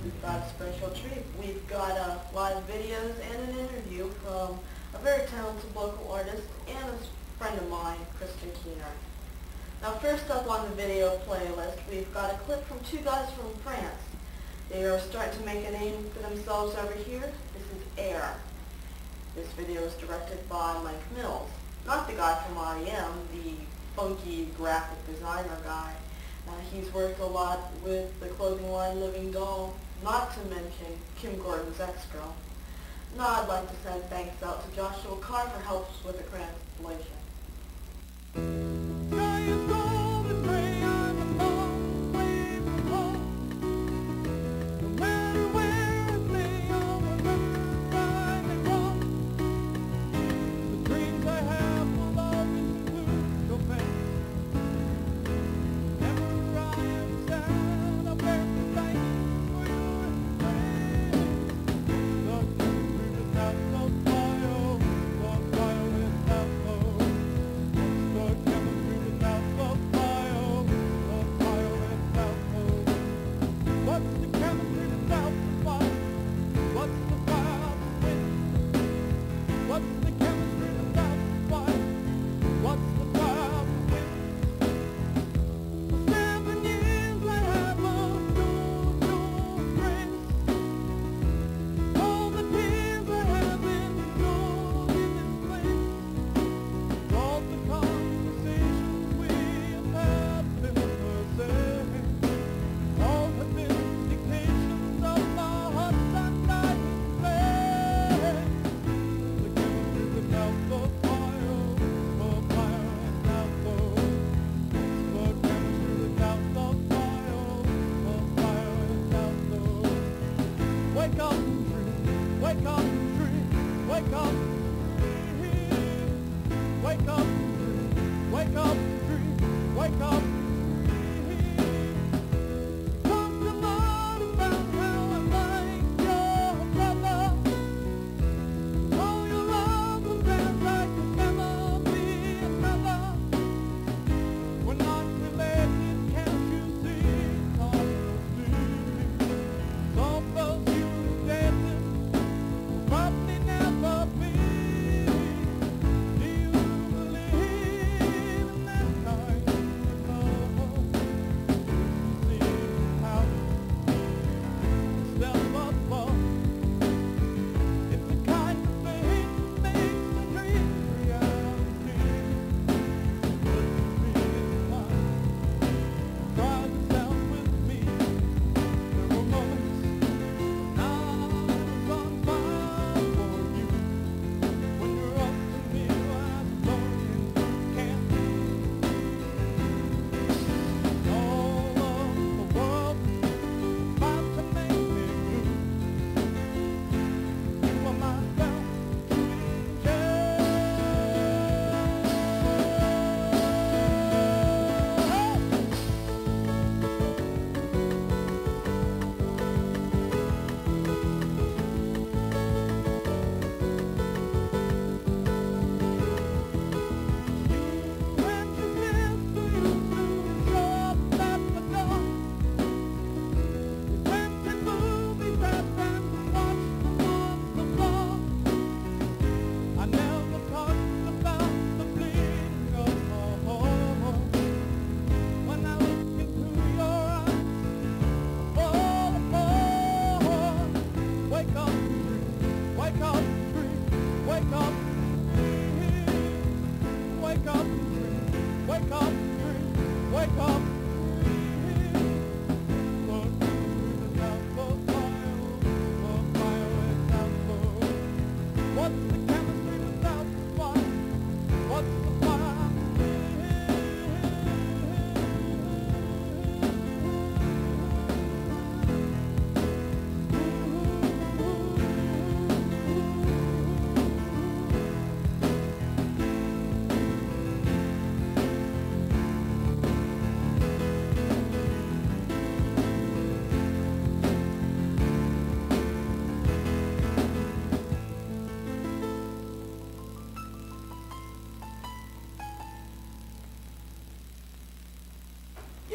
We've got a special treat. We've got live videos and an interview from a very talented local artist and a friend of mine, Kristen Keener. Now first up on the video playlist, we've got a clip from two guys from France. They are starting to make a name for themselves over here. This is Air. This video is directed by Mike Mills. Not the guy from I.M., the funky graphic designer guy. He's worked a lot with the clothing line Living Doll, not to mention Kim Gordon's ex-girl. Now I'd like to send thanks out to Joshua Carr for help with the translation.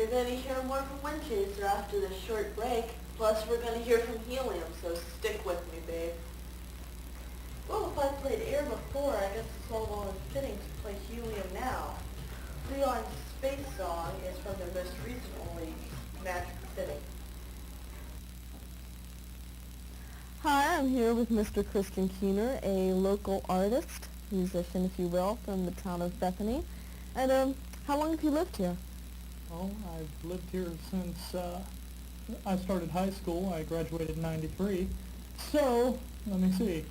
You're going to hear more from Windchaser after this short break. Plus, we're going to hear from Helium, so stick with me, babe. Well, if I played Air before, I guess it's all well and fitting to play Helium now. Leon's Space Song is from their most recent release, Magic City. Hi, I'm here with Mr. Christian Keener, a local artist, musician, if you will, from the town of Bethany. And how long have you lived here? Well, I've lived here since I started high school. I graduated in '93. So, let me see.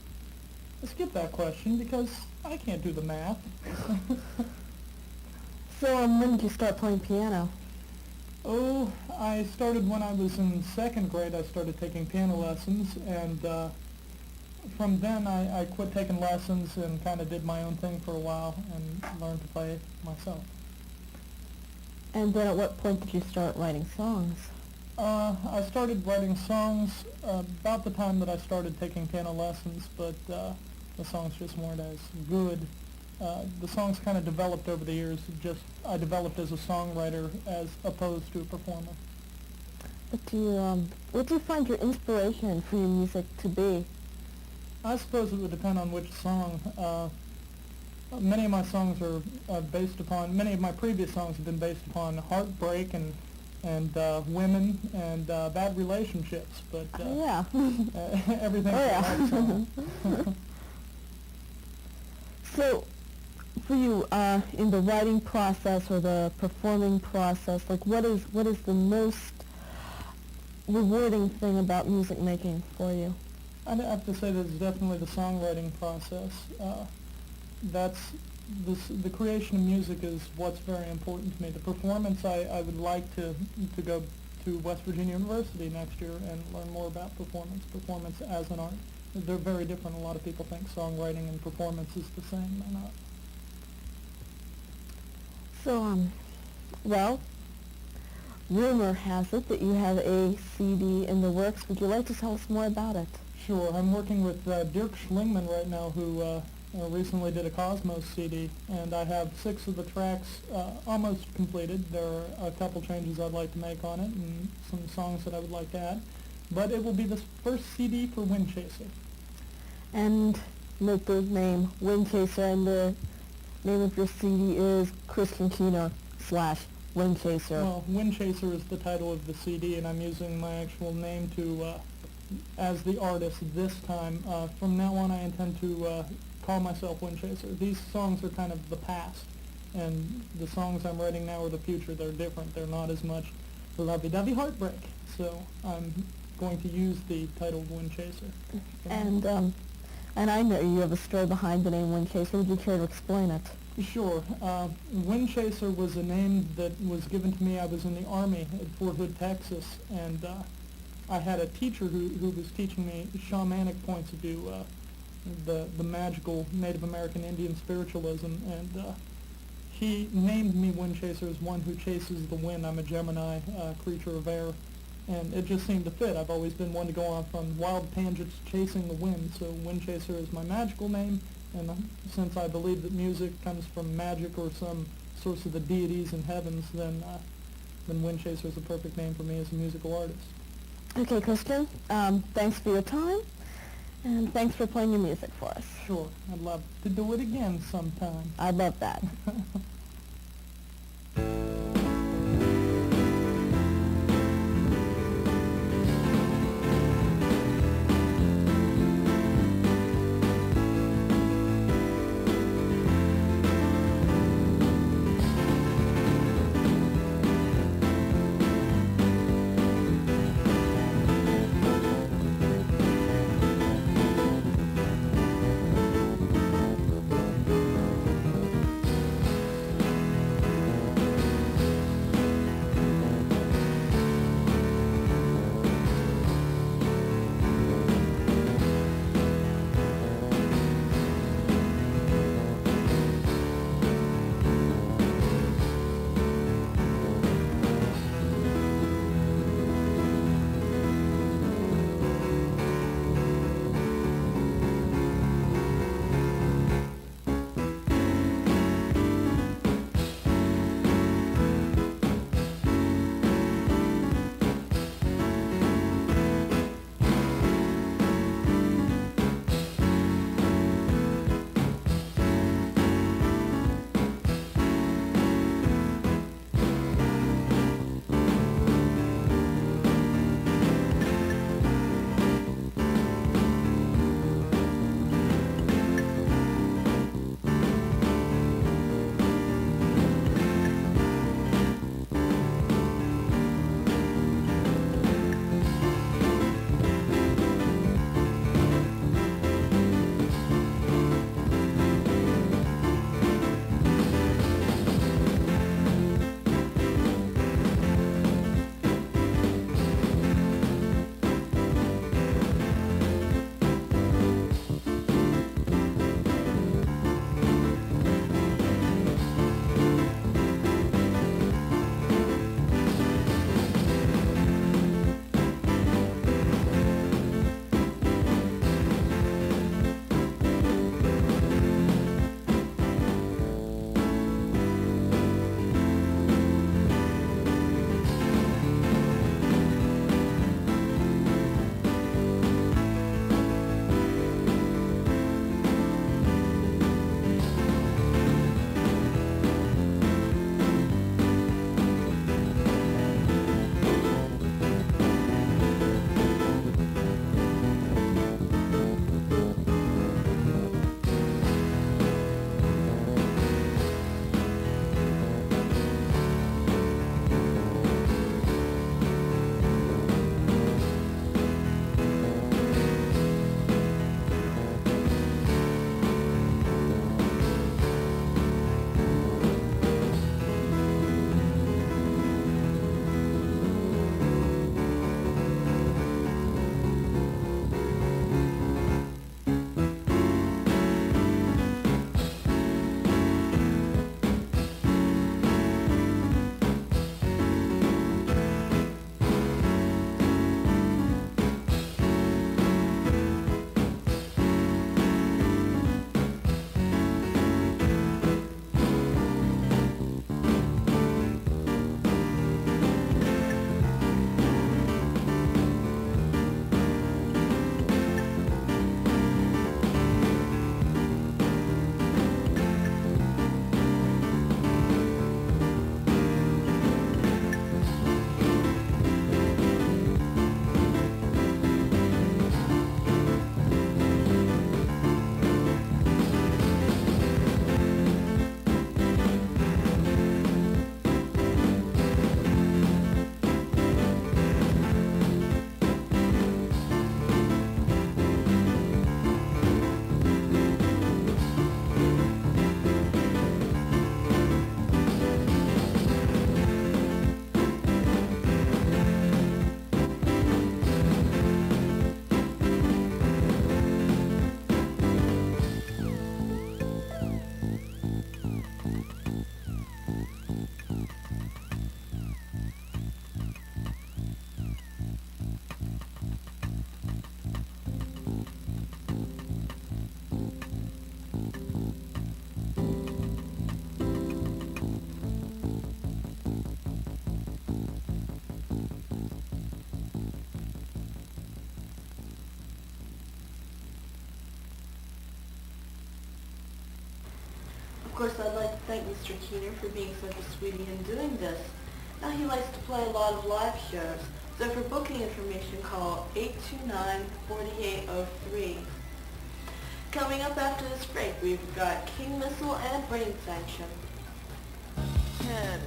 Skip that question because I can't do the math. So when did you start playing piano? Oh, I started when I was in second grade. I started taking piano lessons, and from then I quit taking lessons and kind of did my own thing for a while and learned to play myself. And then at what point did you start writing songs? I started writing songs about the time that I started taking piano lessons, but the songs just weren't as good. The songs kind of developed over the years. I developed as a songwriter as opposed to a performer. What do you find your inspiration for your music to be? I suppose it would depend on which song. Many of my songs are based upon, many of my previous songs have been based upon heartbreak and women and bad relationships, but yeah. everything. Oh, yeah. So, for you, in the writing process or the performing process, like what is the most rewarding thing about music making for you? I'd have to say that it's definitely the songwriting process. The creation of music is what's very important to me. The performance, I would like to go to West Virginia University next year and learn more about performance as an art. They're very different. A lot of people think songwriting and performance is the same. They're not. So, well, rumor has it that you have a CD in the works. Would you like to tell us more about it? Sure. I'm working with Dirk Schlingmann right now, who recently did a Cosmos CD, and I have 6 of the tracks almost completed. There are a couple changes I'd like to make on it and some songs that I would like to add. But it will be the first CD for Windchaser. And note the name Windchaser, and the name of your CD is Christian Keener / Windchaser. Well, Windchaser is the title of the CD, and I'm using my actual name to as the artist this time. From now on, I intend to call myself Windchaser. These songs are kind of the past, and the songs I'm writing now are the future. They're different. They're not as much lovey-dovey heartbreak. So I'm going to use the title Windchaser. And I know you have a story behind the name Windchaser. Would you care to explain it? Sure. Windchaser was a name that was given to me. I was in the Army at Fort Hood, Texas, and I had a teacher who was teaching me shamanic points of view, the magical Native American Indian spiritualism, and he named me Windchaser as one who chases the wind. I'm a Gemini, creature of air, and it just seemed to fit. I've always been one to go off on wild tangents chasing the wind, so Windchaser is my magical name, and since I believe that music comes from magic or some source of the deities in heavens, then Windchaser is a perfect name for me as a musical artist. Okay, Christian, thanks for your time, and thanks for playing your music for us. Sure, I'd love to do it again sometime. I'd love that. course, I'd like to thank Mr. Keener for being such a sweetie in doing this. Now he likes to play a lot of live shows, so for booking information call 829-4803. Coming up after this break, we've got King Missile and Brain Sanction. 10,